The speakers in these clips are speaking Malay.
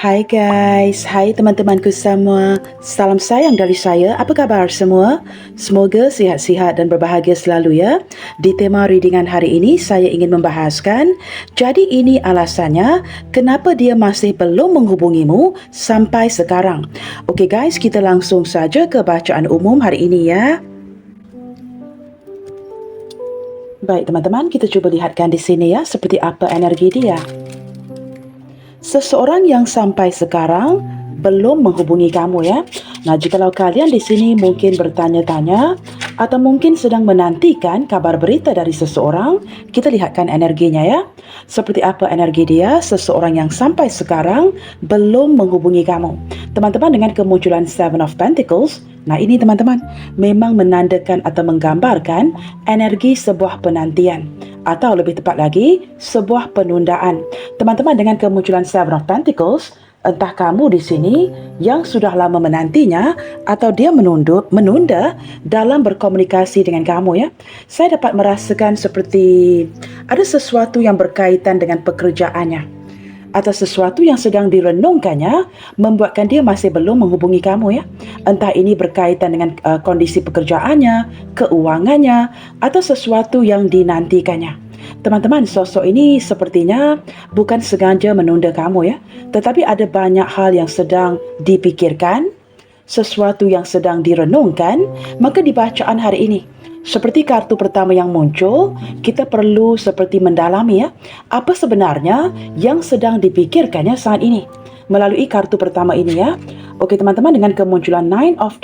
Hai guys, hai teman-temanku semua. Salam sayang dari saya. Apa kabar semua? Semoga sihat-sihat dan berbahagia selalu ya. Di tema readingan hari ini saya ingin membahaskan, jadi ini alasannya kenapa dia masih belum menghubungimu sampai sekarang. Okey guys, kita langsung saja ke bacaan umum hari ini ya. Baik teman-teman, kita cuba lihatkan di sini ya seperti apa energi dia. Seseorang yang sampai sekarang belum menghubungi kamu ya. Nah, jikalau kalian di sini mungkin bertanya-tanya atau mungkin sedang menantikan kabar berita dari seseorang, kita lihatkan energinya ya. Seperti apa energi dia, seseorang yang sampai sekarang belum menghubungi kamu. Teman-teman, dengan kemunculan Seven of Pentacles, nah ini teman-teman, memang menandakan atau menggambarkan energi sebuah penantian. Atau lebih tepat lagi, sebuah penundaan. Teman-teman, dengan kemunculan Seven of Pentacles, entah kamu di sini yang sudah lama menantinya atau dia menunda dalam berkomunikasi dengan kamu ya. Saya dapat merasakan seperti ada sesuatu yang berkaitan dengan pekerjaannya atau sesuatu yang sedang direnungkannya membuatkan dia masih belum menghubungi kamu ya. Entah ini berkaitan dengan kondisi pekerjaannya, keuangannya atau sesuatu yang dinantikannya. Teman-teman, sosok ini sepertinya bukan sengaja menunda kamu ya, tetapi ada banyak hal yang sedang dipikirkan, sesuatu yang sedang direnungkan, maka di bacaan hari ini seperti kartu pertama yang muncul, kita perlu seperti mendalami ya, apa sebenarnya yang sedang dipikirkannya saat ini. Melalui kartu pertama ini ya. Okey teman-teman, dengan kemunculan Nine of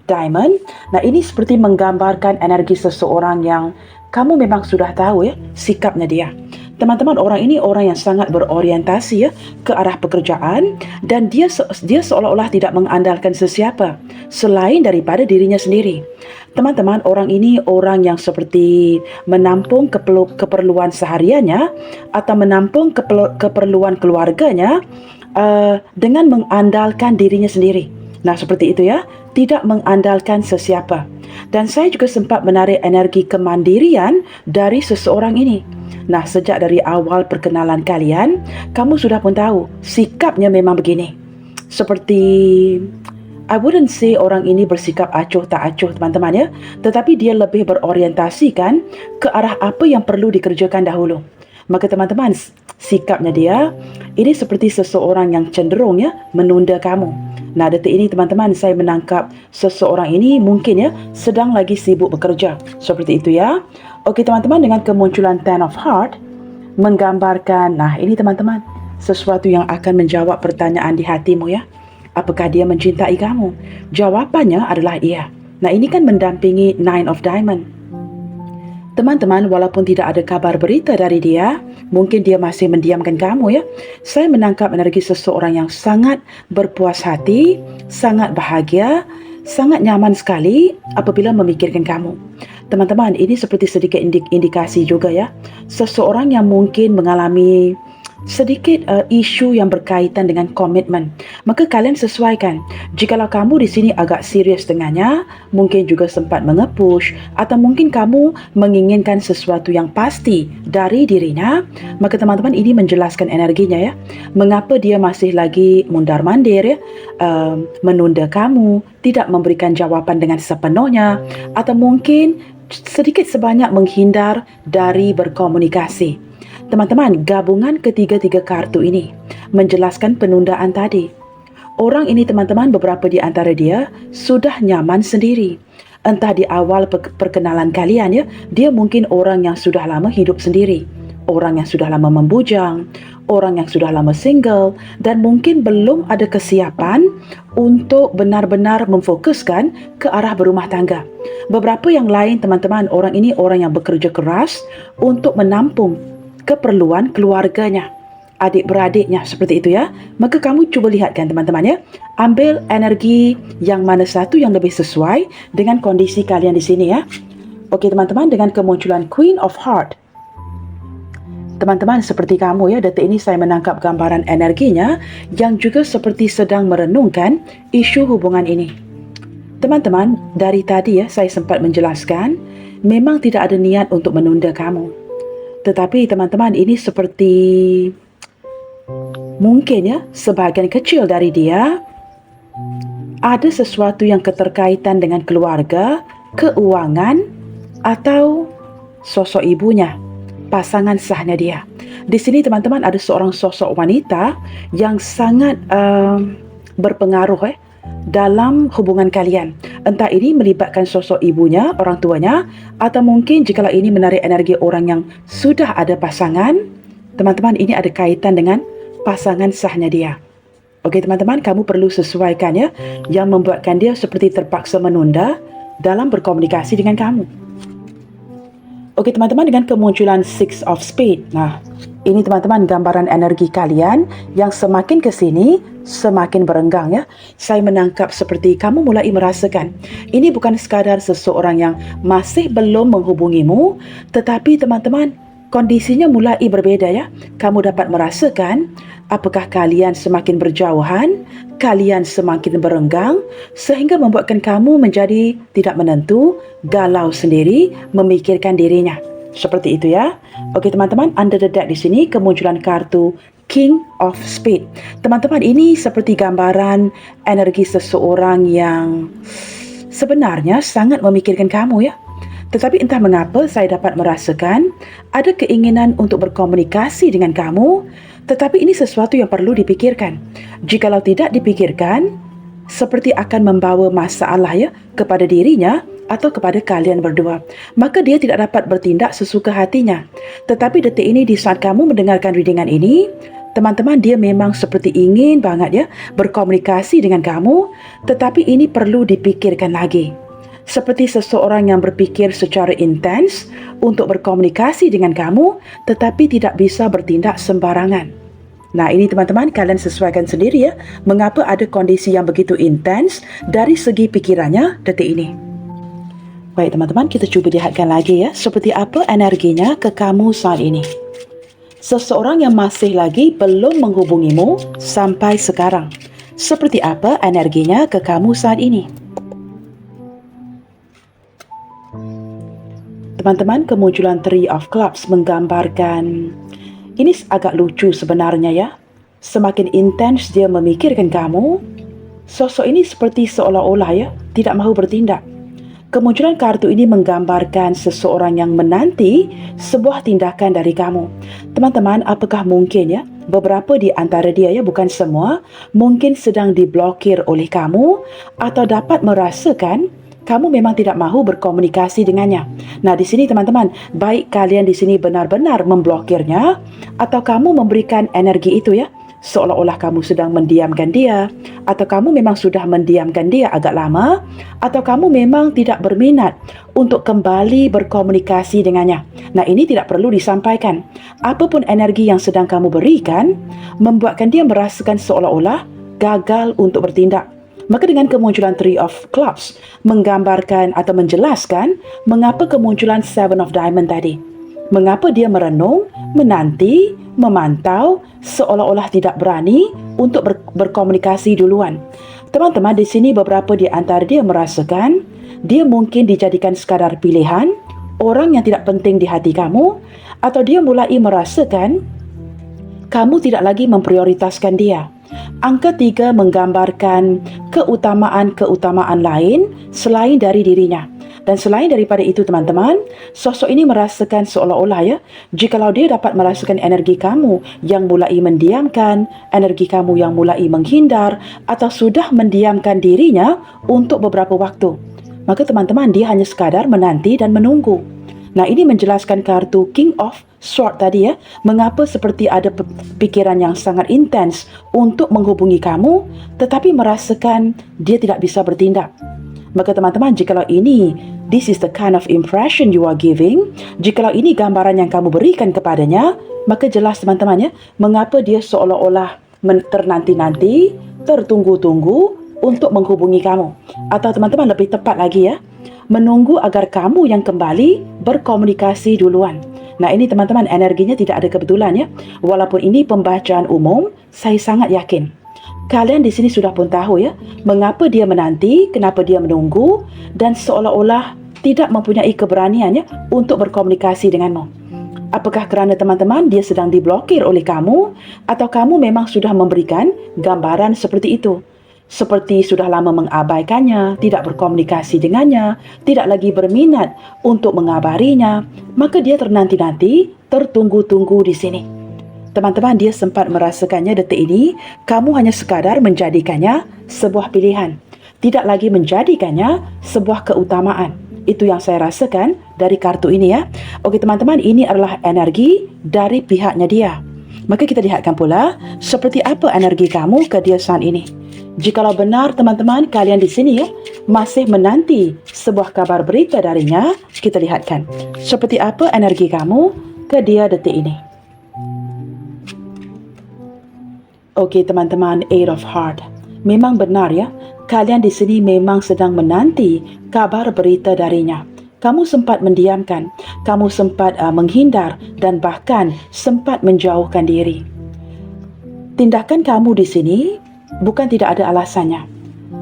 Diamond, nah ini seperti menggambarkan energi seseorang yang kamu memang sudah tahu ya, sikapnya dia. Teman-teman, orang ini orang yang sangat berorientasi ya ke arah pekerjaan dan dia seolah-olah tidak mengandalkan sesiapa selain daripada dirinya sendiri. Teman-teman, orang ini orang yang seperti menampung keperluan sehariannya atau menampung keperluan keluarganya dengan mengandalkan dirinya sendiri. Nah, seperti itu ya, tidak mengandalkan sesiapa. Dan saya juga sempat menarik energi kemandirian dari seseorang ini. Nah, sejak dari awal perkenalan kalian, kamu sudah pun tahu sikapnya memang begini. Seperti I wouldn't say orang ini bersikap acuh tak acuh teman-teman ya, tetapi dia lebih berorientasikan ke arah apa yang perlu dikerjakan dahulu. Maka teman-teman, sikapnya dia ini seperti seseorang yang cenderung ya menunda kamu. Nah, detik ini teman-teman, saya menangkap seseorang ini mungkin ya sedang lagi sibuk bekerja. Seperti itu ya. Okey teman-teman, dengan kemunculan Ten of Heart menggambarkan, nah ini teman-teman, sesuatu yang akan menjawab pertanyaan di hatimu ya. Apakah dia mencintai kamu? Jawapannya adalah iya. Nah, ini kan mendampingi Nine of Diamond. Teman-teman, walaupun tidak ada kabar berita dari dia, mungkin dia masih mendiamkan kamu ya. Saya menangkap energi seseorang yang sangat berpuas hati, sangat bahagia, sangat nyaman sekali apabila memikirkan kamu. Teman-teman, ini seperti sedikit indikasi juga ya. Seseorang yang mungkin mengalami sedikit isu yang berkaitan dengan komitmen, maka kalian sesuaikan. Jikalau kamu di sini agak serius dengannya, mungkin juga sempat mengepush atau mungkin kamu menginginkan sesuatu yang pasti dari dirinya, maka teman-teman ini menjelaskan energinya ya. Mengapa dia masih lagi mundar-mandir ya, menunda kamu, tidak memberikan jawaban dengan sepenuhnya atau mungkin sedikit sebanyak menghindar dari berkomunikasi. Teman-teman, gabungan ketiga-tiga kartu ini menjelaskan penundaan tadi. Orang ini teman-teman, beberapa di antara dia sudah nyaman sendiri. Entah di awal perkenalan kalian ya, dia mungkin orang yang sudah lama hidup sendiri. Orang yang sudah lama membujang, orang yang sudah lama single dan mungkin belum ada kesiapan untuk benar-benar memfokuskan ke arah berumah tangga. Beberapa yang lain teman-teman, orang ini orang yang bekerja keras untuk menampung keperluan keluarganya, adik-beradiknya, seperti itu ya. Maka kamu coba lihatkan teman-teman ya, ambil energi yang mana satu yang lebih sesuai dengan kondisi kalian di sini ya. Okey teman-teman, dengan kemunculan Queen of Heart, teman-teman seperti kamu ya, detik ini saya menangkap gambaran energinya yang juga seperti sedang merenungkan isu hubungan ini. Teman-teman, dari tadi ya saya sempat menjelaskan, memang tidak ada niat untuk menunda kamu. Tetapi teman-teman, ini seperti Mungkin ya, sebahagian kecil dari dia ada sesuatu yang keterkaitan dengan keluarga, keuangan, atau sosok ibunya, pasangan sahnya dia. Di sini teman-teman ada seorang sosok wanita yang sangat berpengaruh dalam hubungan kalian. Entah ini melibatkan sosok ibunya, orang tuanya, atau mungkin jikalau ini menarik energi orang yang sudah ada pasangan, teman-teman ini ada kaitan dengan pasangan sahnya dia. Okey teman-teman, kamu perlu sesuaikan ya, yang membuatkan dia seperti terpaksa menunda dalam berkomunikasi dengan kamu. Okey teman-teman, dengan kemunculan Six of Spades. Nah, ini teman-teman gambaran energi kalian yang semakin ke sini, semakin berenggang ya. Saya menangkap seperti kamu mulai merasakan. Ini bukan sekadar seseorang yang masih belum menghubungimu, tetapi teman-teman, kondisinya mulai berbeza ya. Kamu dapat merasakan apakah kalian semakin berjauhan, kalian semakin berenggang, sehingga membuatkan kamu menjadi tidak menentu, galau sendiri, memikirkan dirinya. Seperti itu ya. Okey teman-teman, under the deck di sini kemunculan kartu King of Spades. Teman-teman, ini seperti gambaran energi seseorang yang sebenarnya sangat memikirkan kamu ya. Tetapi entah mengapa saya dapat merasakan ada keinginan untuk berkomunikasi dengan kamu, tetapi ini sesuatu yang perlu dipikirkan. Jikalau tidak dipikirkan, seperti akan membawa masalah ya kepada dirinya atau kepada kalian berdua. Maka dia tidak dapat bertindak sesuka hatinya. Tetapi detik ini di saat kamu mendengarkan readingan ini, teman-teman, dia memang seperti ingin banget ya berkomunikasi dengan kamu, tetapi ini perlu dipikirkan lagi. Seperti seseorang yang berfikir secara intens untuk berkomunikasi dengan kamu, tetapi tidak bisa bertindak sembarangan. Nah, ini teman-teman, kalian sesuaikan sendiri ya, mengapa ada kondisi yang begitu intens dari segi pikirannya detik ini. Baik teman-teman, kita cuba lihatkan lagi ya, seperti apa energinya ke kamu saat ini. Seseorang yang masih lagi belum menghubungimu sampai sekarang. Seperti apa energinya ke kamu saat ini? Teman-teman, kemunculan Three of Clubs menggambarkan, ini agak lucu sebenarnya ya. Semakin intens dia memikirkan kamu, sosok ini seperti seolah-olah ya tidak mahu bertindak. Kemunculan kartu ini menggambarkan seseorang yang menanti sebuah tindakan dari kamu. Teman-teman, apakah mungkin ya beberapa di antara dia ya, bukan semua, mungkin sedang diblokir oleh kamu atau dapat merasakan kamu memang tidak mahu berkomunikasi dengannya. Nah, di sini teman-teman, baik kalian di sini benar-benar memblokirnya atau kamu memberikan energi itu ya, seolah-olah kamu sedang mendiamkan dia, atau kamu memang sudah mendiamkan dia agak lama, atau kamu memang tidak berminat untuk kembali berkomunikasi dengannya. Nah, ini tidak perlu disampaikan. Apapun energi yang sedang kamu berikan, membuatkan dia merasakan seolah-olah gagal untuk bertindak. Maka dengan kemunculan Three of Clubs menggambarkan atau menjelaskan mengapa kemunculan Seven of Diamond tadi. Mengapa dia merenung, menanti, memantau, seolah-olah tidak berani untuk berkomunikasi duluan. Teman-teman, di sini beberapa di antara dia merasakan dia mungkin dijadikan sekadar pilihan, orang yang tidak penting di hati kamu, atau dia mulai merasakan kamu tidak lagi memprioritaskan dia. Angka 3 menggambarkan keutamaan-keutamaan lain selain dari dirinya. Dan selain daripada itu teman-teman, sosok ini merasakan seolah-olah ya, jikalau dia dapat merasakan energi kamu yang mulai mendiamkan, energi kamu yang mulai menghindar, atau sudah mendiamkan dirinya untuk beberapa waktu, maka teman-teman, dia hanya sekadar menanti dan menunggu. Nah, ini menjelaskan kartu King of Swords tadi ya, mengapa seperti ada pikiran yang sangat intens untuk menghubungi kamu, tetapi merasakan dia tidak bisa bertindak. Maka teman-teman, jikalau ini, this is the kind of impression you are giving, jikalau ini gambaran yang kamu berikan kepadanya, maka jelas teman-teman ya, mengapa dia seolah-olah ternanti-nanti, tertunggu-tunggu untuk menghubungi kamu. Atau teman-teman, lebih tepat lagi ya, menunggu agar kamu yang kembali berkomunikasi duluan. Nah, ini teman-teman, energinya tidak ada kebetulan ya. Walaupun ini pembacaan umum, saya sangat yakin kalian di sini sudah pun tahu ya, mengapa dia menanti, kenapa dia menunggu, dan seolah-olah tidak mempunyai keberanian ya untuk berkomunikasi denganmu. Apakah kerana teman-teman dia sedang diblokir oleh kamu, atau kamu memang sudah memberikan gambaran seperti itu? Seperti sudah lama mengabaikannya, tidak berkomunikasi dengannya, tidak lagi berminat untuk mengabarinya, maka dia ternanti-nanti, tertunggu-tunggu di sini. Teman-teman, dia sempat merasakannya detik ini, kamu hanya sekadar menjadikannya sebuah pilihan. Tidak lagi menjadikannya sebuah keutamaan. Itu yang saya rasakan dari kartu ini ya. Okey teman-teman, ini adalah energi dari pihaknya dia. Maka kita lihatkan pula, seperti apa energi kamu ke dia saat ini. Jikalau benar teman-teman, kalian di sini ya, masih menanti sebuah kabar berita darinya, kita lihatkan. Seperti apa energi kamu ke dia detik ini. Okey teman-teman, Eight of Heart. Memang benar ya, kalian di sini memang sedang menanti kabar berita darinya. Kamu sempat mendiamkan, kamu sempat menghindar dan bahkan sempat menjauhkan diri. Tindakan kamu di sini bukan tidak ada alasannya.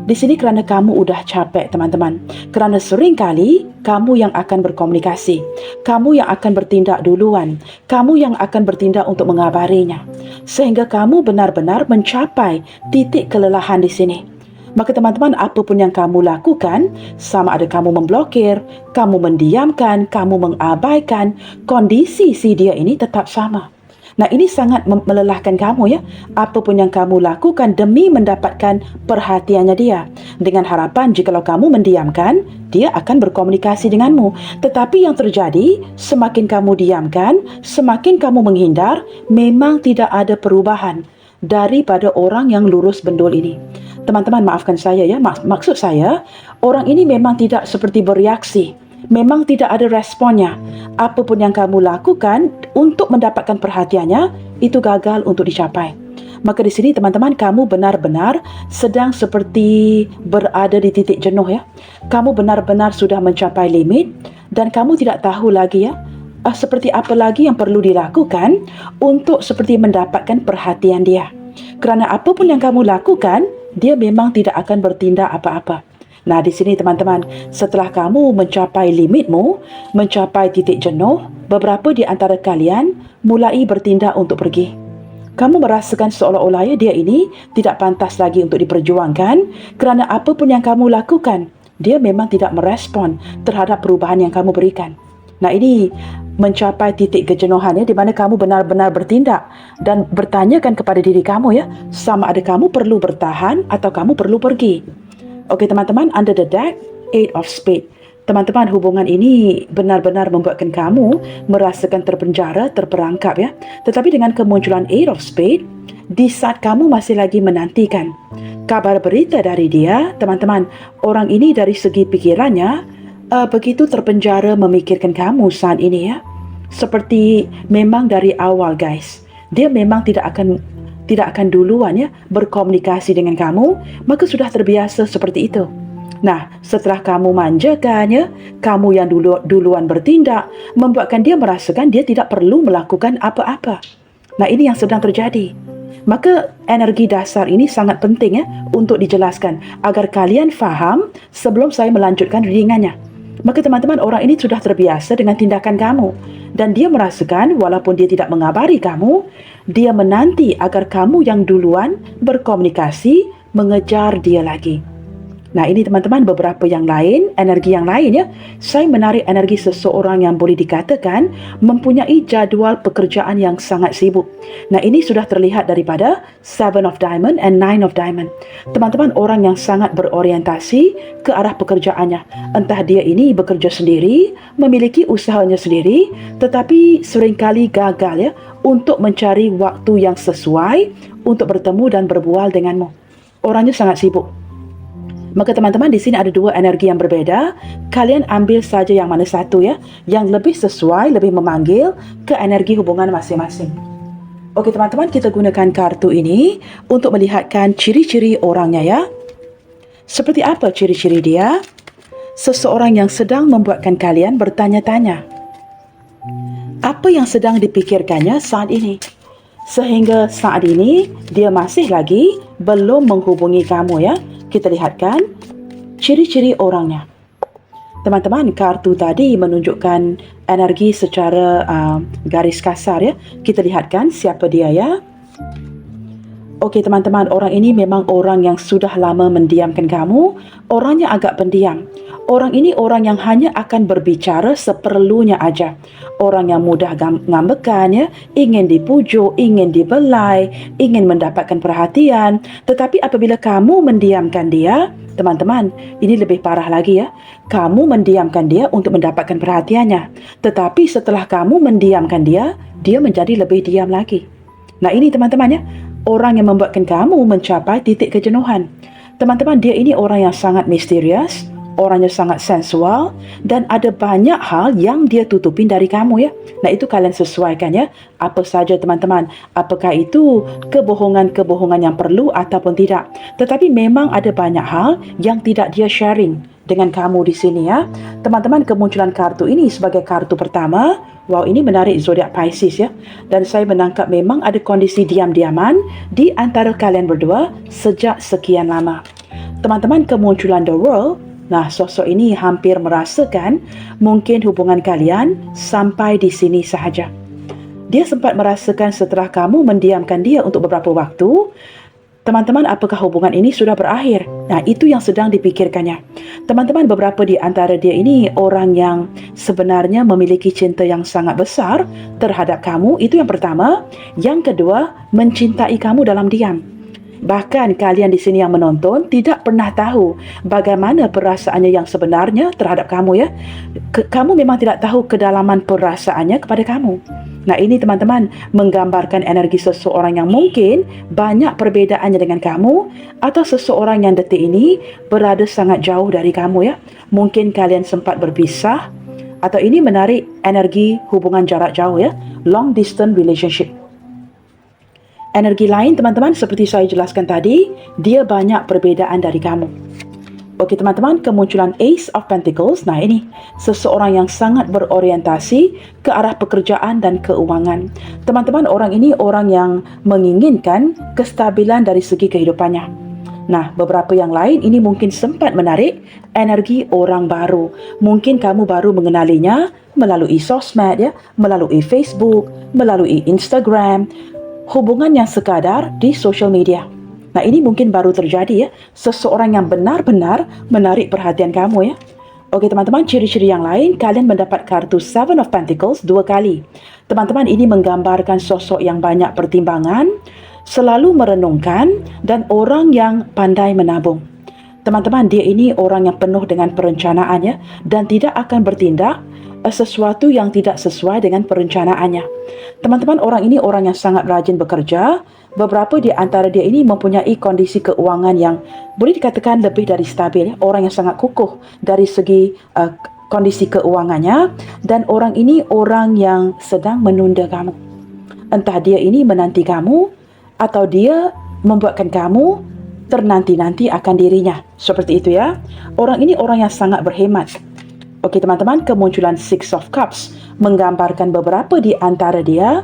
Di sini kerana kamu udah capek teman-teman. Kerana sering kali kamu yang akan berkomunikasi. Kamu yang akan bertindak duluan. Kamu yang akan bertindak untuk mengabarinya. Sehingga kamu benar-benar mencapai titik kelelahan di sini. Maka teman-teman, apa pun yang kamu lakukan, sama ada kamu memblokir, kamu mendiamkan, kamu mengabaikan, kondisi si dia ini tetap sama. Nah, ini sangat melelahkan kamu ya. Apa pun yang kamu lakukan demi mendapatkan perhatiannya dia. Dengan harapan jikalau kamu mendiamkan, dia akan berkomunikasi denganmu. Tetapi yang terjadi, semakin kamu diamkan, semakin kamu menghindar, memang tidak ada perubahan daripada orang yang lurus bendul ini. Teman-teman, maafkan saya ya. Maksud saya, orang ini memang tidak seperti bereaksi. Memang tidak ada responnya. Apa pun yang kamu lakukan untuk mendapatkan perhatiannya, itu gagal untuk dicapai. Maka di sini teman-teman, kamu benar-benar sedang seperti berada di titik jenuh ya. Kamu benar-benar sudah mencapai limit dan kamu tidak tahu lagi ya, seperti apa lagi yang perlu dilakukan untuk seperti mendapatkan perhatian dia. Kerana apa pun yang kamu lakukan, dia memang tidak akan bertindak apa-apa. Nah, di sini teman-teman, setelah kamu mencapai limitmu, mencapai titik jenuh, beberapa di antara kalian mulai bertindak untuk pergi. Kamu merasakan seolah-olah dia ini tidak pantas lagi untuk diperjuangkan kerana apa pun yang kamu lakukan, dia memang tidak merespon terhadap perubahan yang kamu berikan. Nah, ini mencapai titik kejenuhan ya, di mana kamu benar-benar bertindak dan bertanyakan kepada diri kamu ya, sama ada kamu perlu bertahan atau kamu perlu pergi. Okey teman-teman, under the deck, Eight of Spades. Teman-teman, hubungan ini benar-benar membuatkan kamu merasakan terpenjara, terperangkap ya. Tetapi dengan kemunculan Eight of Spades, di saat kamu masih lagi menantikan kabar berita dari dia, teman-teman, orang ini dari segi pikirannya begitu terpenjara memikirkan kamu saat ini ya. Seperti memang dari awal guys, dia memang tidak akan duluan ya berkomunikasi dengan kamu, maka sudah terbiasa seperti itu. Nah, setelah kamu manjakannya, kamu yang duluan bertindak, membuatkan dia merasakan dia tidak perlu melakukan apa-apa. Nah, ini yang sedang terjadi. Maka energi dasar ini sangat penting ya untuk dijelaskan agar kalian faham sebelum saya melanjutkan readingannya. Maka teman-teman, orang ini sudah terbiasa dengan tindakan kamu dan dia merasakan walaupun dia tidak mengabari kamu, dia menanti agar kamu yang duluan berkomunikasi mengejar dia lagi. Nah, ini teman-teman beberapa yang lain, energi yang lain ya. Saya menarik energi seseorang yang boleh dikatakan mempunyai jadual pekerjaan yang sangat sibuk. Nah, ini sudah terlihat daripada Seven of Diamond and Nine of Diamond. Teman-teman, orang yang sangat berorientasi ke arah pekerjaannya. Entah dia ini bekerja sendiri, memiliki usahanya sendiri, tetapi seringkali gagal ya untuk mencari waktu yang sesuai untuk bertemu dan berbual denganmu. Orangnya sangat sibuk. Maka teman-teman, di sini ada dua energi yang berbeda. Kalian ambil saja yang mana satu ya, yang lebih sesuai, lebih memanggil ke energi hubungan masing-masing. Okey teman-teman, kita gunakan kartu ini untuk melihatkan ciri-ciri orangnya ya. Seperti apa ciri-ciri dia? Seseorang yang sedang membuatkan kalian bertanya-tanya. Apa yang sedang dipikirkannya saat ini? Sehingga saat ini dia masih lagi belum menghubungi kamu ya. Kita lihatkan ciri-ciri orangnya. Teman-teman, kartu tadi menunjukkan energi secara garis kasar ya. Kita lihatkan siapa dia ya. Okey teman-teman, orang ini memang orang yang sudah lama mendiamkan kamu, orangnya agak pendiam. Orang ini orang yang hanya akan berbicara seperlunya aja. Orang yang mudah ngambekan ya, ingin dipujuk, ingin dibelai, ingin mendapatkan perhatian. Tetapi apabila kamu mendiamkan dia, teman-teman, ini lebih parah lagi ya. Kamu mendiamkan dia untuk mendapatkan perhatiannya. Tetapi setelah kamu mendiamkan dia, dia menjadi lebih diam lagi. Nah ini teman-teman ya, orang yang membuatkan kamu mencapai titik kejenuhan. Teman-teman, dia ini orang yang sangat misterius, orangnya sangat sensual, dan ada banyak hal yang dia tutupin dari kamu ya. Nah itu kalian sesuaikan ya, apa saja teman-teman. Apakah itu kebohongan-kebohongan yang perlu ataupun tidak. Tetapi memang ada banyak hal yang tidak dia sharing dengan kamu di sini ya. Teman-teman, kemunculan kartu ini sebagai kartu pertama, wow, ini menarik zodiak Pisces ya. Dan saya menangkap memang ada kondisi diam-diaman di antara kalian berdua sejak sekian lama. Teman-teman, kemunculan The World, nah sosok ini hampir merasakan mungkin hubungan kalian sampai di sini sahaja. Dia sempat merasakan setelah kamu mendiamkan dia untuk beberapa waktu, teman-teman, apakah hubungan ini sudah berakhir? Nah, itu yang sedang dipikirkannya. Teman-teman, beberapa di antara dia ini orang yang sebenarnya memiliki cinta yang sangat besar terhadap kamu. Itu yang pertama. Yang kedua, mencintai kamu dalam diam. Bahkan kalian di sini yang menonton tidak pernah tahu bagaimana perasaannya yang sebenarnya terhadap kamu ya. Kamu memang tidak tahu kedalaman perasaannya kepada kamu. Nah ini teman-teman menggambarkan energi seseorang yang mungkin banyak perbedaannya dengan kamu, atau seseorang yang detik ini berada sangat jauh dari kamu ya. Mungkin kalian sempat berpisah, atau ini menarik energi hubungan jarak jauh ya, long distance relationship. Energi lain teman-teman seperti saya jelaskan tadi, dia banyak perbedaan dari kamu. Okey teman-teman, kemunculan Ace of Pentacles. Nah ini, seseorang yang sangat berorientasi ke arah pekerjaan dan keuangan. Teman-teman, orang ini orang yang menginginkan kestabilan dari segi kehidupannya. Nah, beberapa yang lain ini mungkin sempat menarik energi orang baru. Mungkin kamu baru mengenalinya melalui sosmed ya, melalui Facebook, melalui Instagram. Hubungan yang sekadar di social media. Nah ini mungkin baru terjadi ya, seseorang yang benar-benar menarik perhatian kamu ya. Okey teman-teman, ciri-ciri yang lain, kalian mendapat kartu Seven of Pentacles 2 kali. Teman-teman, ini menggambarkan sosok yang banyak pertimbangan, selalu merenungkan, dan orang yang pandai menabung. Teman-teman, dia ini orang yang penuh dengan perencanaan ya, dan tidak akan bertindak sesuatu yang tidak sesuai dengan perencanaannya. Teman-teman, orang ini orang yang sangat rajin bekerja. Beberapa di antara dia ini mempunyai kondisi keuangan yang boleh dikatakan lebih dari stabil. Orang yang sangat kukuh dari segi kondisi keuangannya. Dan orang ini orang yang sedang menunda kamu. Entah dia ini menanti kamu, atau dia membuatkan kamu ternanti-nanti akan dirinya. Seperti itu ya. Orang ini orang yang sangat berhemat. Okey teman-teman, kemunculan Six of Cups menggambarkan beberapa di antara dia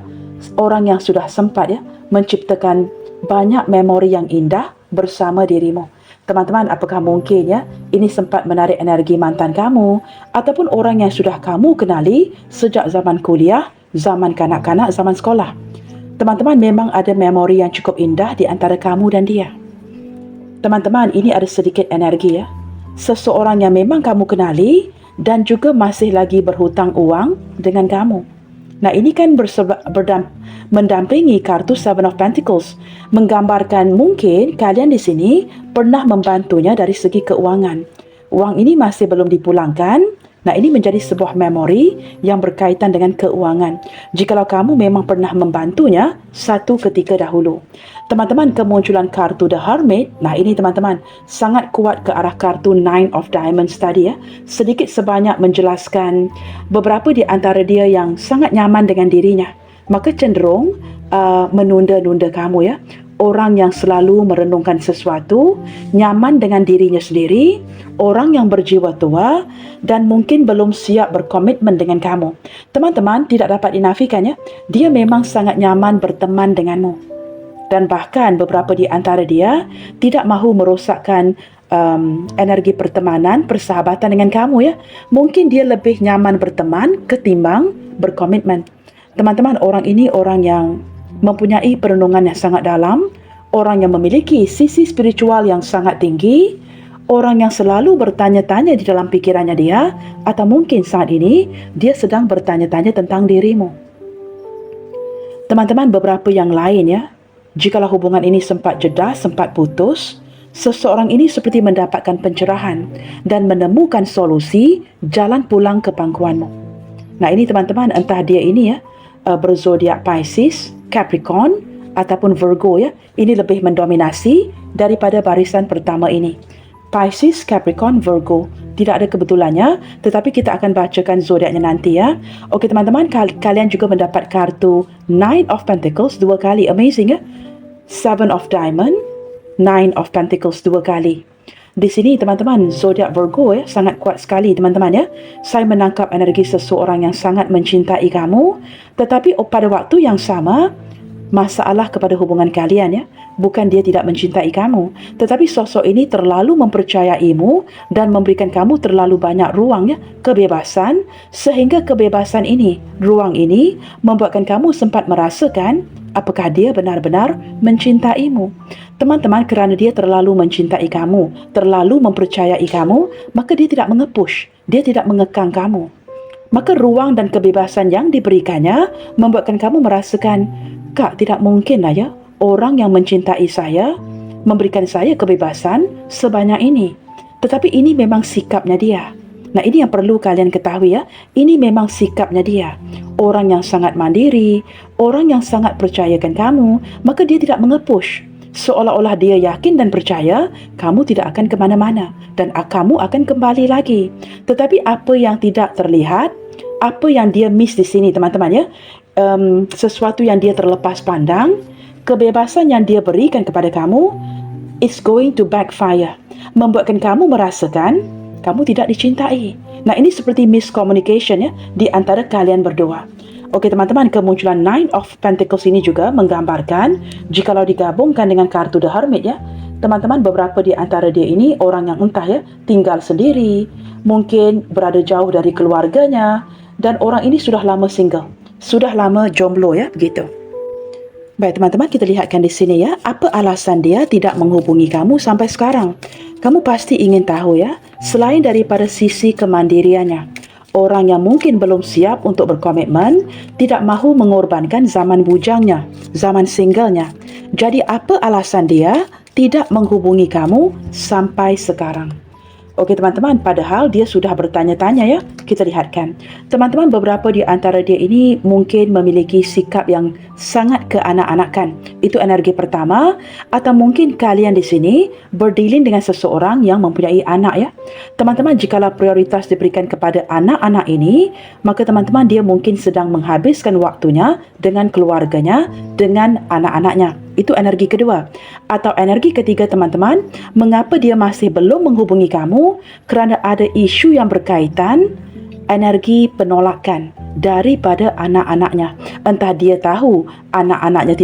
orang yang sudah sempat ya menciptakan banyak memori yang indah bersama dirimu. Teman-teman, apakah mungkin ya ini sempat menarik energi mantan kamu, ataupun orang yang sudah kamu kenali sejak zaman kuliah, zaman kanak-kanak, zaman sekolah. Teman-teman, memang ada memori yang cukup indah di antara kamu dan dia. Teman-teman, ini ada sedikit energi ya. Seseorang yang memang kamu kenali dan juga masih lagi berhutang uang dengan kamu. Nah ini kan mendampingi kartu Seven of Pentacles, menggambarkan mungkin kalian di sini pernah membantunya dari segi keuangan. Uang ini masih belum dipulangkan. Nah ini menjadi sebuah memori yang berkaitan dengan keuangan. Jikalau kamu memang pernah membantunya satu ketika dahulu. Teman-teman, kemunculan kartu The Hermit. Nah ini teman-teman sangat kuat ke arah kartu Nine of Diamonds tadi ya. Sedikit sebanyak menjelaskan beberapa di antara dia yang sangat nyaman dengan dirinya. Maka cenderung menunda-nunda kamu ya. Orang yang selalu merenungkan sesuatu, nyaman dengan dirinya sendiri, orang yang berjiwa tua dan mungkin belum siap berkomitmen dengan kamu. Teman-teman, tidak dapat dinafikan ya, dia memang sangat nyaman berteman denganmu. Dan bahkan beberapa di antara dia tidak mahu merosakkan energi pertemanan, persahabatan dengan kamu ya. Mungkin dia lebih nyaman berteman ketimbang berkomitmen. Teman-teman, orang ini orang yang mempunyai perenungan yang sangat dalam, orang yang memiliki sisi spiritual yang sangat tinggi, orang yang selalu bertanya-tanya di dalam pikirannya dia, atau mungkin saat ini dia sedang bertanya-tanya tentang dirimu. Teman-teman, beberapa yang lain ya, jikalau hubungan ini sempat jeda, sempat putus, seseorang ini seperti mendapatkan pencerahan dan menemukan solusi jalan pulang ke pangkuanmu. Nah ini teman-teman, entah dia ini ya berzodiak Pisces, Capricorn ataupun Virgo ya, ini lebih mendominasi daripada barisan pertama ini. Pisces, Capricorn, Virgo. Tidak ada kebetulannya, tetapi kita akan bacakan zodiaknya nanti ya. Okey teman-teman, kalian juga mendapat kartu Nine of Pentacles 2 kali. Amazing ya. Seven of Diamond, Nine of Pentacles 2 kali. Di sini teman-teman, zodiak Virgo ya, sangat kuat sekali teman-teman ya. Saya menangkap energi seseorang yang sangat mencintai kamu, tetapi pada waktu yang sama, masalah kepada hubungan kalian ya. Bukan dia tidak mencintai kamu, tetapi sosok ini terlalu mempercayaimu dan memberikan kamu terlalu banyak ruang ya, kebebasan, sehingga kebebasan ini, ruang ini membuatkan kamu sempat merasakan apakah dia benar-benar mencintaimu. Teman-teman, kerana dia terlalu mencintai kamu, terlalu mempercayai kamu, maka dia tidak mengepush, dia tidak mengekang kamu. Maka ruang dan kebebasan yang diberikannya membuatkan kamu merasakan, Kak, tidak mungkinlah ya orang yang mencintai saya memberikan saya kebebasan sebanyak ini. Tetapi ini memang sikapnya dia. Nah ini yang perlu kalian ketahui ya. Ini memang sikapnya dia. Orang yang sangat mandiri, orang yang sangat percayakan kamu, maka dia tidak mengepush. Seolah-olah dia yakin dan percaya kamu tidak akan ke mana-mana dan kamu akan kembali lagi. Tetapi apa yang tidak terlihat, apa yang dia miss di sini teman-teman ya, sesuatu yang dia terlepas pandang, kebebasan yang dia berikan kepada kamu is going to backfire, membuatkan kamu merasakan kamu tidak dicintai. Nah ini seperti miscommunication ya di antara kalian berdua. Okey teman-teman, kemunculan Nine of Pentacles ini juga menggambarkan jikalau digabungkan dengan kartu The Hermit ya, teman-teman, beberapa di antara dia ini orang yang entah ya tinggal sendiri, mungkin berada jauh dari keluarganya, dan orang ini sudah lama single, sudah lama jomblo ya, begitu. Baik teman-teman, kita lihatkan di sini ya, apa alasan dia tidak menghubungi kamu sampai sekarang. Kamu pasti ingin tahu ya, selain daripada sisi kemandiriannya, orang yang mungkin belum siap untuk berkomitmen, tidak mahu mengorbankan zaman bujangnya, zaman singlenya. Jadi apa alasan dia tidak menghubungi kamu sampai sekarang? Okey teman-teman, padahal dia sudah bertanya-tanya ya. Kita lihatkan. Teman-teman, beberapa di antara dia ini mungkin memiliki sikap yang sangat keanak-anakan. Itu energi pertama. Atau mungkin kalian di sini berdealing dengan seseorang yang mempunyai anak ya. Teman-teman, jikalau prioritas diberikan kepada anak-anak ini, maka teman-teman dia mungkin sedang menghabiskan waktunya dengan keluarganya, dengan anak-anaknya. Itu energi kedua. Atau energi ketiga teman-teman, mengapa dia masih belum menghubungi kamu? Kerana ada isu yang berkaitan energi penolakan daripada anak-anaknya. Entah dia tahu anak-anaknya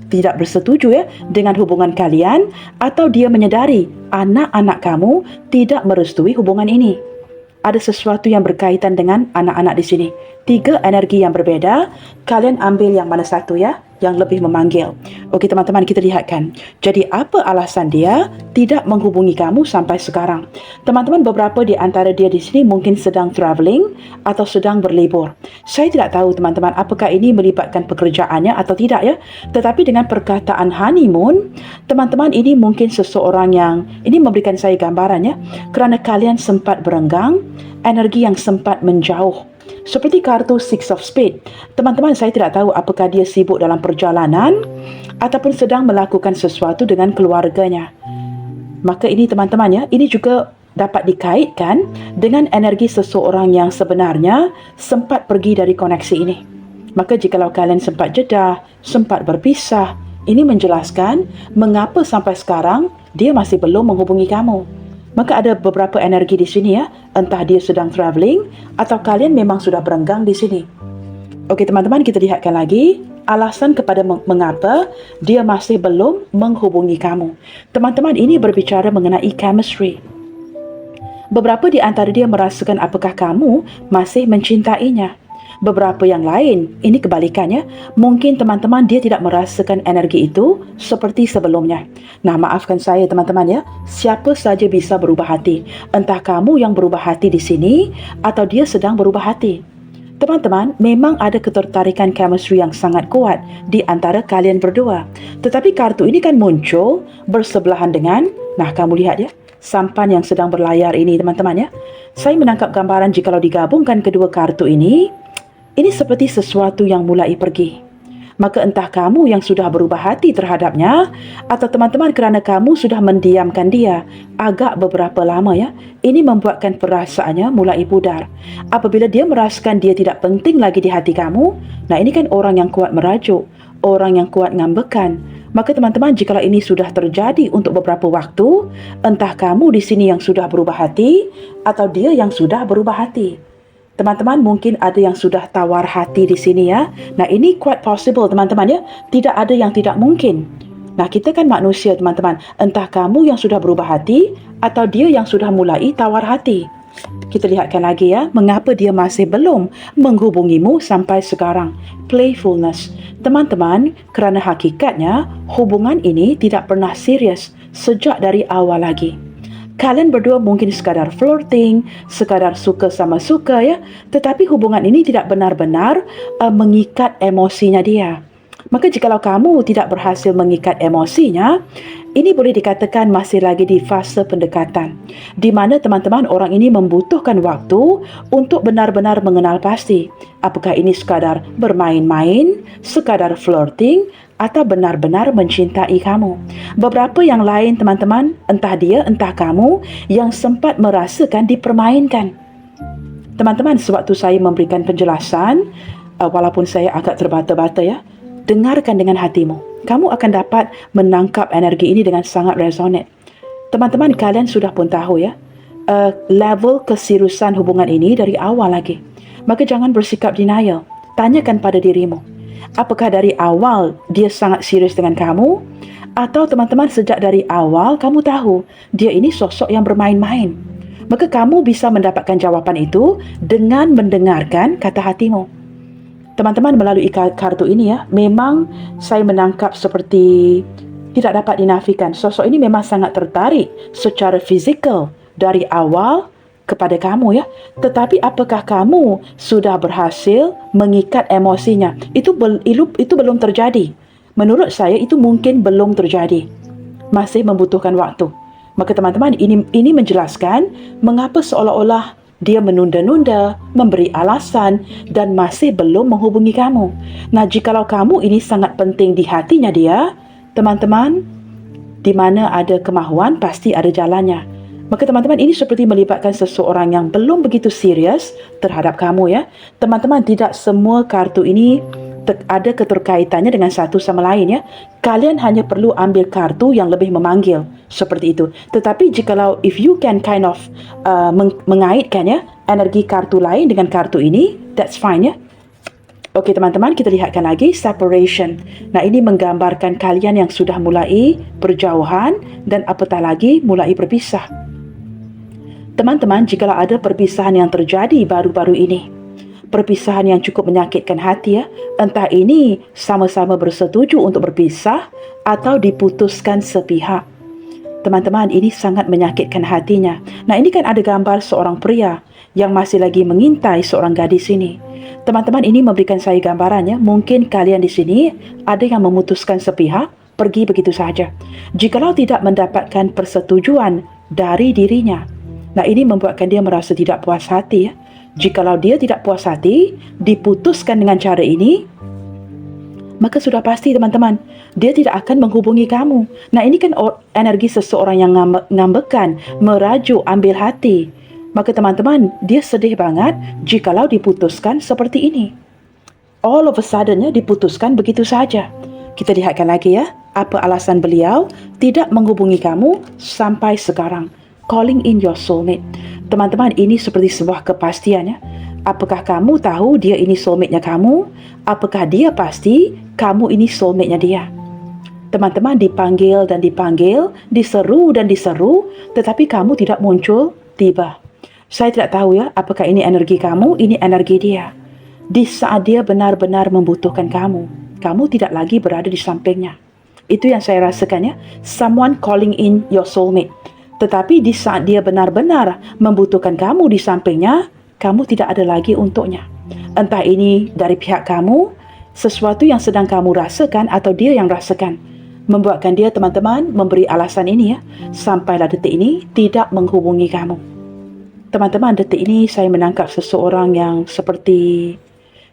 tidak bersetuju ya dengan hubungan kalian, atau dia menyedari anak-anak kamu tidak merestui hubungan ini. Ada sesuatu yang berkaitan dengan anak-anak di sini. Tiga energi yang berbeda, kalian ambil yang mana satu ya, yang lebih memanggil. Okey teman-teman, kita lihatkan. Jadi apa alasan dia tidak menghubungi kamu sampai sekarang? Teman-teman, beberapa di antara dia di sini mungkin sedang travelling atau sedang berlibur. Saya tidak tahu teman-teman apakah ini melibatkan pekerjaannya atau tidak ya. Tetapi dengan perkataan honeymoon, teman-teman, ini mungkin seseorang yang, ini memberikan saya gambaran ya, kerana kalian sempat berenggang, energi yang sempat menjauh. Seperti kartu Six of Spades. Teman-teman, saya tidak tahu apakah dia sibuk dalam perjalanan ataupun sedang melakukan sesuatu dengan keluarganya. Maka ini teman-teman ya, ini juga dapat dikaitkan dengan energi seseorang yang sebenarnya sempat pergi dari koneksi ini. Maka jikalau kalian sempat jeda, sempat berpisah, ini menjelaskan mengapa sampai sekarang dia masih belum menghubungi kamu. Maka ada beberapa energi di sini ya, entah dia sedang travelling atau kalian memang sudah berenggang di sini. Okey teman-teman, kita lihatkan lagi. alasan kepada mengapa dia masih belum menghubungi kamu. Teman-teman, ini berbicara mengenai chemistry. Beberapa di antara dia merasakan apakah kamu masih mencintainya. Beberapa yang lain, ini kebalikannya, mungkin teman-teman dia tidak merasakan energi itu seperti sebelumnya. Nah, maafkan saya teman-teman ya, siapa saja bisa berubah hati. Entah kamu yang berubah hati di sini atau dia sedang berubah hati. Teman-teman, memang ada ketertarikan chemistry yang sangat kuat di antara kalian berdua. Tetapi kartu ini kan muncul bersebelahan dengan, nah kamu lihat ya, sampan yang sedang berlayar ini teman-teman ya. Saya menangkap gambaran jikalau digabungkan kedua kartu ini seperti sesuatu yang mulai pergi. Maka entah kamu yang sudah berubah hati terhadapnya atau teman-teman kerana kamu sudah mendiamkan dia agak beberapa lama ya. Ini membuatkan perasaannya mulai pudar. Apabila dia merasakan dia tidak penting lagi di hati kamu, nah ini kan orang yang kuat merajuk, orang yang kuat ngambekan. Maka teman-teman, jikalau ini sudah terjadi untuk beberapa waktu, entah kamu di sini yang sudah berubah hati atau dia yang sudah berubah hati. Teman-teman, mungkin ada yang sudah tawar hati di sini ya. Nah, ini quite possible teman-teman ya. Tidak ada yang tidak mungkin. Nah, kita kan manusia teman-teman. Entah kamu yang sudah berubah hati atau dia yang sudah mulai tawar hati. Kita lihatkan lagi ya, mengapa dia masih belum menghubungimu sampai sekarang. Playfulness. Teman-teman, kerana hakikatnya hubungan ini tidak pernah serius sejak dari awal lagi. Kalian berdua mungkin sekadar flirting, sekadar suka sama suka ya, tetapi hubungan ini tidak benar-benar mengikat emosinya dia. Maka jikalau kamu tidak berhasil mengikat emosinya, ini boleh dikatakan masih lagi di fase pendekatan, di mana teman-teman orang ini membutuhkan waktu untuk benar-benar mengenal pasti apakah ini sekadar bermain-main, sekadar flirting, atau benar-benar mencintai kamu. Beberapa yang lain teman-teman, entah dia, entah kamu yang sempat merasakan dipermainkan. Teman-teman, sewaktu saya memberikan penjelasan, walaupun saya agak terbata-bata ya, dengarkan dengan hatimu. Kamu akan dapat menangkap energi ini dengan sangat resonate. Teman-teman, kalian sudah pun tahu ya, level keseriusan hubungan ini dari awal lagi. Maka jangan bersikap denial. Tanyakan pada dirimu, apakah dari awal dia sangat serius dengan kamu? Atau teman-teman sejak dari awal kamu tahu dia ini sosok yang bermain-main? Maka kamu bisa mendapatkan jawapan itu dengan mendengarkan kata hatimu. Teman-teman, melalui kartu ini ya, memang saya menangkap seperti tidak dapat dinafikan. Sosok ini memang sangat tertarik secara fizikal dari awal kepada kamu ya. Tetapi apakah kamu sudah berhasil mengikat emosinya? Itu belum terjadi. Menurut saya itu mungkin belum terjadi. Masih membutuhkan waktu. Maka teman-teman, ini menjelaskan mengapa seolah-olah dia menunda-nunda, memberi alasan dan masih belum menghubungi kamu. Nah, jikalau kamu ini sangat penting di hatinya dia, teman-teman, di mana ada kemahuan pasti ada jalannya. Maka teman-teman, ini seperti melibatkan seseorang yang belum begitu serius terhadap kamu ya. Teman-teman, tidak semua kartu ini ada keterkaitannya dengan satu sama lain ya. Kalian hanya perlu ambil kartu yang lebih memanggil seperti itu. Tetapi jikalau if you can kind of mengaitkan ya energi kartu lain dengan kartu ini, that's fine ya. Okey teman-teman, kita lihatkan lagi separation. Nah, ini menggambarkan kalian yang sudah mulai berjauhan dan apatah lagi mulai berpisah. Teman-teman, jikalau ada perpisahan yang terjadi baru-baru ini, perpisahan yang cukup menyakitkan hati ya, entah ini sama-sama bersetuju untuk berpisah atau diputuskan sepihak. Teman-teman, ini sangat menyakitkan hatinya. Nah, ini kan ada gambar seorang pria yang masih lagi mengintai seorang gadis ini. Teman-teman, ini memberikan saya gambarannya, mungkin kalian di sini ada yang memutuskan sepihak, pergi begitu saja. Jikalau tidak mendapatkan persetujuan dari dirinya. Nah, ini membuatkan dia merasa tidak puas hati ya. Jikalau dia tidak puas hati, diputuskan dengan cara ini, maka sudah pasti teman-teman, dia tidak akan menghubungi kamu. Nah, ini kan energi seseorang yang ngambekan, merajuk, ambil hati. Maka teman-teman, dia sedih banget jikalau diputuskan seperti ini. All of a sudden diputuskan begitu saja. Kita lihatkan lagi ya, apa alasan beliau tidak menghubungi kamu sampai sekarang. Calling in your soulmate. Teman-teman, ini seperti sebuah kepastian ya. Apakah kamu tahu dia ini soulmate-nya kamu? Apakah dia pasti kamu ini soulmate-nya dia. Teman-teman dipanggil dan dipanggil, diseru dan diseru, tetapi kamu tidak muncul tiba. Saya tidak tahu ya, apakah ini energi kamu, ini energi dia. Di saat dia benar-benar membutuhkan kamu, kamu tidak lagi berada di sampingnya. Itu yang saya rasakan ya, someone calling in your soulmate. Tetapi di saat dia benar-benar membutuhkan kamu di sampingnya, kamu tidak ada lagi untuknya. Entah ini dari pihak kamu, sesuatu yang sedang kamu rasakan atau dia yang rasakan, membuatkan dia, teman-teman, memberi alasan ini ya, sampailah detik ini tidak menghubungi kamu. Teman-teman, detik ini saya menangkap seseorang yang seperti,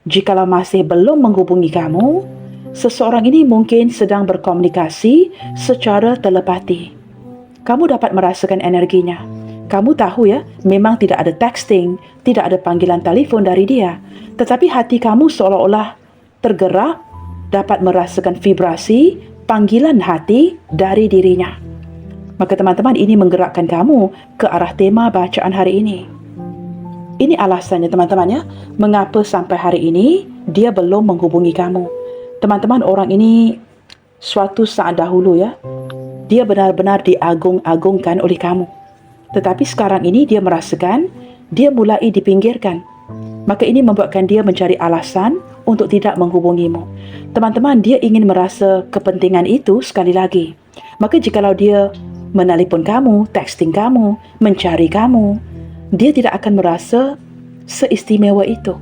jikalau masih belum menghubungi kamu, seseorang ini mungkin sedang berkomunikasi secara telepati. Kamu dapat merasakan energinya. Kamu tahu ya, memang tidak ada texting, tidak ada panggilan telefon dari dia, tetapi hati kamu seolah-olah tergerak, dapat merasakan vibrasi panggilan hati dari dirinya. Maka teman-teman, ini menggerakkan kamu ke arah tema bacaan hari ini. Ini alasannya teman-teman ya, mengapa sampai hari ini dia belum menghubungi kamu. Teman-teman, orang ini suatu saat dahulu ya, dia benar-benar diagung-agungkan oleh kamu. Tetapi sekarang ini dia merasakan dia mulai dipinggirkan. Maka ini membuatkan dia mencari alasan untuk tidak menghubungimu. Teman-teman, dia ingin merasa kepentingan itu sekali lagi. Maka jikalau dia menelpon kamu, texting kamu, mencari kamu, dia tidak akan merasa seistimewa itu.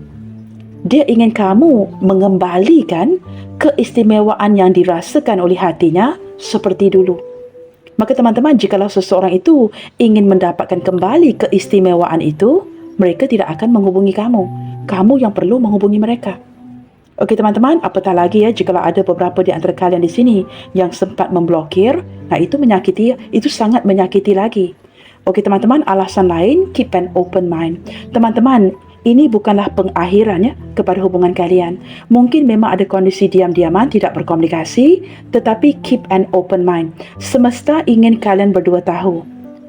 Dia ingin kamu mengembalikan keistimewaan yang dirasakan oleh hatinya seperti dulu. Maka teman-teman, jikalau seseorang itu ingin mendapatkan kembali keistimewaan itu, mereka tidak akan menghubungi kamu. Kamu yang perlu menghubungi mereka. Okey teman-teman, apatah lagi ya, jikalau ada beberapa di antara kalian di sini yang sempat memblokir, nah itu menyakiti, itu sangat menyakiti lagi. Okey teman-teman, alasan lain, keep an open mind. Teman-teman, ini bukanlah pengakhiran ya kepada hubungan kalian. Mungkin memang ada kondisi diam-diaman, tidak berkomunikasi, tetapi keep an open mind. Semesta ingin kalian berdua tahu,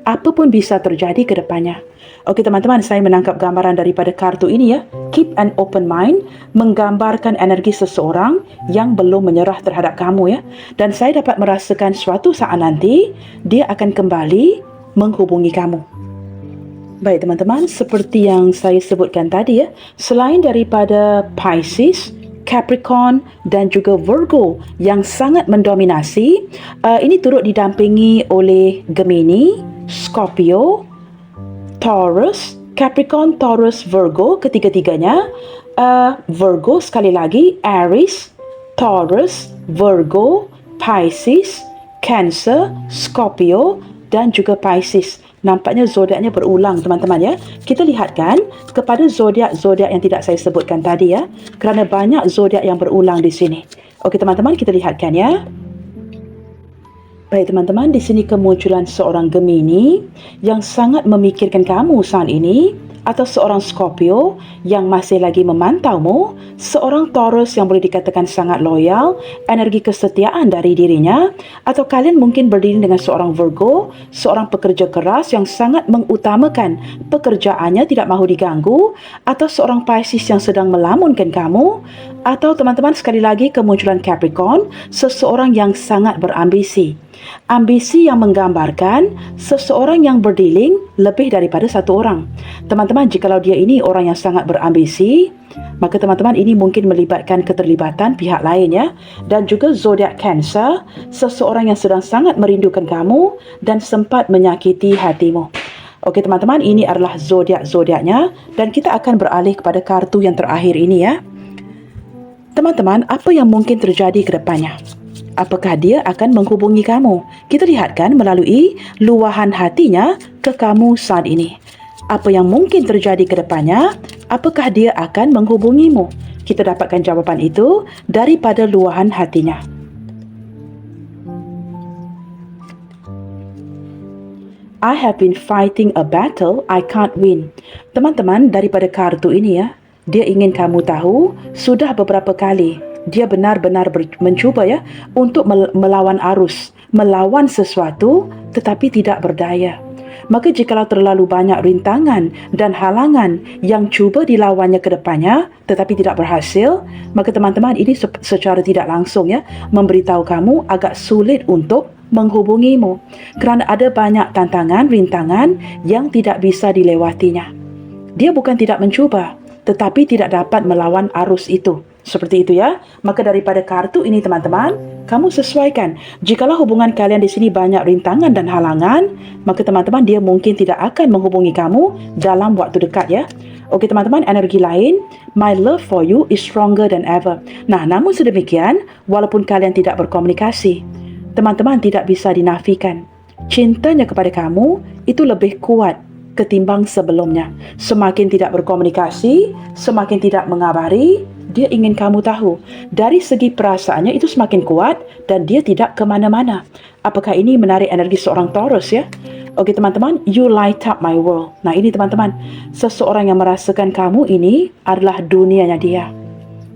apa pun bisa terjadi ke depannya. Okey teman-teman, saya menangkap gambaran daripada kartu ini ya. Keep an open mind menggambarkan energi seseorang yang belum menyerah terhadap kamu ya. Dan saya dapat merasakan suatu saat nanti dia akan kembali menghubungi kamu. Baik teman-teman, seperti yang saya sebutkan tadi ya, selain daripada Pisces, Capricorn dan juga Virgo yang sangat mendominasi, ini turut didampingi oleh Gemini, Scorpio, Taurus, Capricorn, Taurus, Virgo, ketiga-tiganya. Virgo sekali lagi, Aries, Taurus, Virgo, Pisces, Cancer, Scorpio dan juga Pisces. Nampaknya zodiaknya berulang teman-teman ya. Kita lihatkan kepada zodiak-zodiak yang tidak saya sebutkan tadi ya, kerana banyak zodiak yang berulang di sini. Okey teman-teman, kita lihatkan ya. Baik teman-teman, di sini kemunculan seorang Gemini yang sangat memikirkan kamu saat ini, atau seorang Scorpio yang masih lagi memantaumu, seorang Taurus yang boleh dikatakan sangat loyal, energi kesetiaan dari dirinya, atau kalian mungkin berdiri dengan seorang Virgo, seorang pekerja keras yang sangat mengutamakan pekerjaannya, tidak mahu diganggu, atau seorang Pisces yang sedang melamunkan kamu, atau teman-teman sekali lagi kemunculan Capricorn, seseorang yang sangat berambisi. Ambisi yang menggambarkan seseorang yang berdealing lebih daripada satu orang. Teman-teman, jikalau dia ini orang yang sangat berambisi, maka teman-teman ini mungkin melibatkan keterlibatan pihak lain ya. Dan juga zodiak Cancer, seseorang yang sedang sangat merindukan kamu dan sempat menyakiti hatimu. Okey teman-teman, ini adalah zodiak-zodiaknya dan kita akan beralih kepada kartu yang terakhir ini ya. Teman-teman, apa yang mungkin terjadi ke depannya? Apakah dia akan menghubungi kamu? Kita lihatkan melalui luahan hatinya ke kamu saat ini. Apa yang mungkin terjadi ke depannya? Apakah dia akan menghubungimu? Kita dapatkan jawapan itu daripada luahan hatinya. I have been fighting a battle I can't win. Teman-teman, daripada kartu ini ya, dia ingin kamu tahu sudah beberapa kali dia benar-benar mencuba ya untuk melawan arus, melawan sesuatu tetapi tidak berdaya. Maka jikalau terlalu banyak rintangan dan halangan yang cuba dilawannya ke depannya tetapi tidak berhasil, maka teman-teman ini secara tidak langsung ya memberitahu kamu agak sulit untuk menghubungimu kerana ada banyak tantangan, rintangan yang tidak bisa dilewatinya. Dia bukan tidak mencuba, tetapi tidak dapat melawan arus itu. Seperti itu ya. Maka daripada kartu ini teman-teman, kamu sesuaikan. Jikalau hubungan kalian di sini banyak rintangan dan halangan, maka teman-teman dia mungkin tidak akan menghubungi kamu dalam waktu dekat ya. Okey teman-teman, energi lain, my love for you is stronger than ever. Nah, namun sedemikian, walaupun kalian tidak berkomunikasi, teman-teman tidak bisa dinafikan. Cintanya kepada kamu itu lebih kuat ketimbang sebelumnya. Semakin tidak berkomunikasi, semakin tidak mengabari, dia ingin kamu tahu. Dari segi perasaannya itu semakin kuat dan dia tidak ke mana-mana. Apakah ini menarik energi seorang Taurus ya? Okey teman-teman, you light up my world. Nah ini teman-teman, seseorang yang merasakan kamu ini adalah dunianya dia.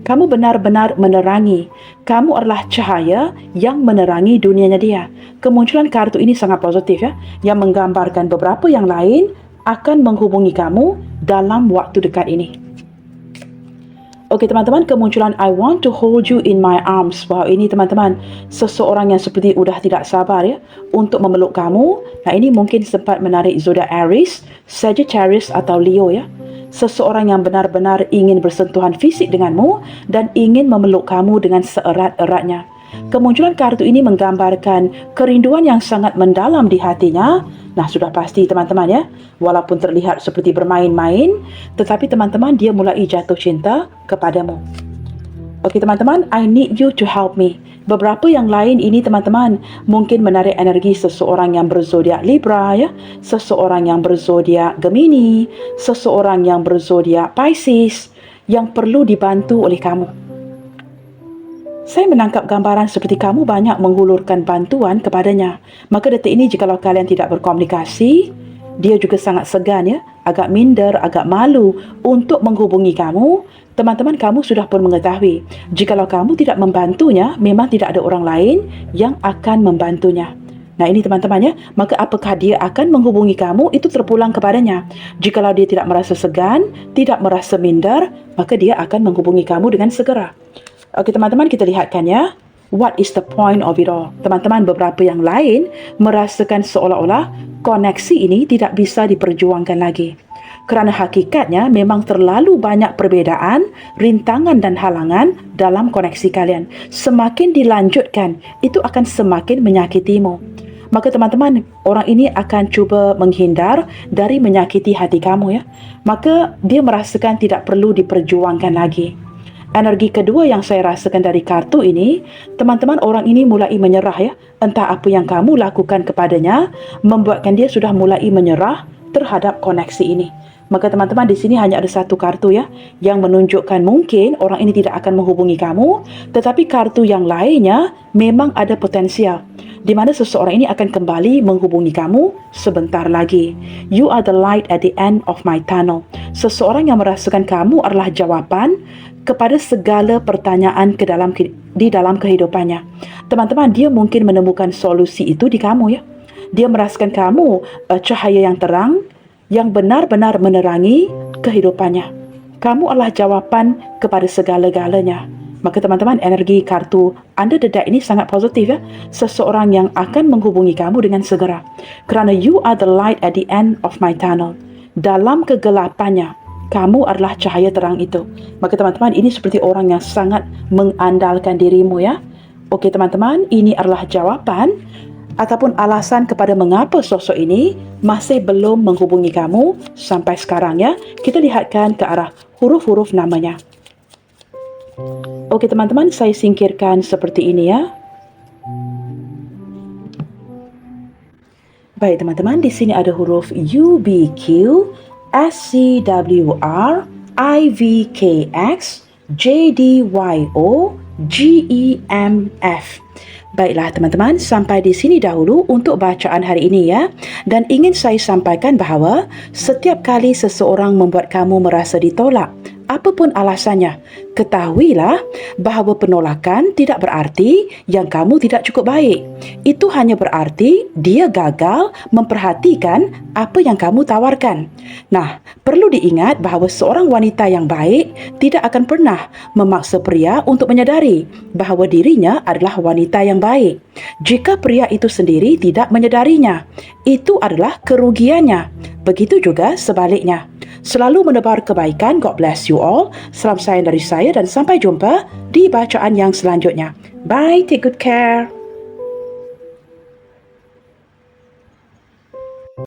Kamu benar-benar menerangi. Kamu adalah cahaya yang menerangi dunianya dia. Kemunculan kartu ini sangat positif ya, yang menggambarkan beberapa yang lain akan menghubungi kamu dalam waktu dekat ini. Okey teman-teman, kemunculan I want to hold you in my arms. Wow, ini teman-teman, seseorang yang seperti sudah tidak sabar ya untuk memeluk kamu. Nah, ini mungkin sempat menarik zodiak Aries, Sagittarius atau Leo ya. Seseorang yang benar-benar ingin bersentuhan fisik denganmu dan ingin memeluk kamu dengan seerat-eratnya. Kemunculan kartu ini menggambarkan kerinduan yang sangat mendalam di hatinya. Nah, sudah pasti teman-teman ya, walaupun terlihat seperti bermain-main, tetapi teman-teman dia mulai jatuh cinta kepadamu. Okey teman-teman, I need you to help me. Beberapa yang lain ini teman-teman mungkin menarik energi seseorang yang berzodiak Libra ya, seseorang yang berzodiak Gemini, seseorang yang berzodiak Pisces yang perlu dibantu oleh kamu. Saya menangkap gambaran seperti kamu banyak menghulurkan bantuan kepadanya. Maka detik ini jikalau kalian tidak berkomunikasi, dia juga sangat segan ya, agak minder, agak malu untuk menghubungi kamu. Teman-teman, kamu sudah pun mengetahui, jikalau kamu tidak membantunya, memang tidak ada orang lain yang akan membantunya. Nah ini teman-teman ya, maka apakah dia akan menghubungi kamu itu terpulang kepadanya. Jikalau dia tidak merasa segan, tidak merasa minder, maka dia akan menghubungi kamu dengan segera. Okey teman-teman, kita lihatkan ya. What is the point of it all? Teman-teman, beberapa yang lain merasakan seolah-olah koneksi ini tidak bisa diperjuangkan lagi. Kerana hakikatnya memang terlalu banyak perbezaan, rintangan dan halangan dalam koneksi kalian. Semakin dilanjutkan, itu akan semakin menyakitimu. Maka teman-teman, orang ini akan cuba menghindar dari menyakiti hati kamu ya. Maka dia merasakan tidak perlu diperjuangkan lagi. Energi kedua yang saya rasakan dari kartu ini, teman-teman, orang ini mulai menyerah ya. Entah apa yang kamu lakukan kepadanya, membuatkan dia sudah mulai menyerah terhadap koneksi ini. Maka teman-teman, di sini hanya ada satu kartu ya, yang menunjukkan mungkin orang ini tidak akan menghubungi kamu, tetapi kartu yang lainnya memang ada potensial, di mana seseorang ini akan kembali menghubungi kamu sebentar lagi. You are the light at the end of my tunnel. Seseorang yang merasakan kamu adalah jawapan kepada segala pertanyaan di dalam kehidupannya. Teman-teman, dia mungkin menemukan solusi itu di kamu ya. Dia merasakan kamu cahaya yang terang, yang benar-benar menerangi kehidupannya. Kamu adalah jawapan kepada segala-galanya. Maka teman-teman, energi kartu Under the Deck ini sangat positif ya. Seseorang yang akan menghubungi kamu dengan segera. Kerana you are the light at the end of my tunnel. Dalam kegelapannya, kamu adalah cahaya terang itu. Maka teman-teman, ini seperti orang yang sangat mengandalkan dirimu ya. Okey teman-teman, ini adalah jawapan ataupun alasan kepada mengapa sosok ini masih belum menghubungi kamu sampai sekarang ya. Kita lihatkan ke arah huruf-huruf namanya. Okey teman-teman, saya singkirkan seperti ini ya. Baik teman-teman, di sini ada huruf U, B, Q, S, C, W, R, I, V, K, X, J, D, Y, O, G, E, M, F. Baiklah teman-teman, sampai di sini dahulu untuk bacaan hari ini ya. Dan ingin saya sampaikan bahawa setiap kali seseorang membuat kamu merasa ditolak apapun alasannya. Ketahuilah bahawa penolakan tidak berarti yang kamu tidak cukup baik. Itu hanya berarti dia gagal memperhatikan apa yang kamu tawarkan. Nah, perlu diingat bahawa seorang wanita yang baik tidak akan pernah memaksa pria untuk menyadari bahawa dirinya adalah wanita yang baik. Jika pria itu sendiri tidak menyadarinya, itu adalah kerugiannya. Begitu juga sebaliknya. Selalu menebar kebaikan. God bless you all. Salam sayang dari saya dan sampai jumpa di bacaan yang selanjutnya. Bye, take good care.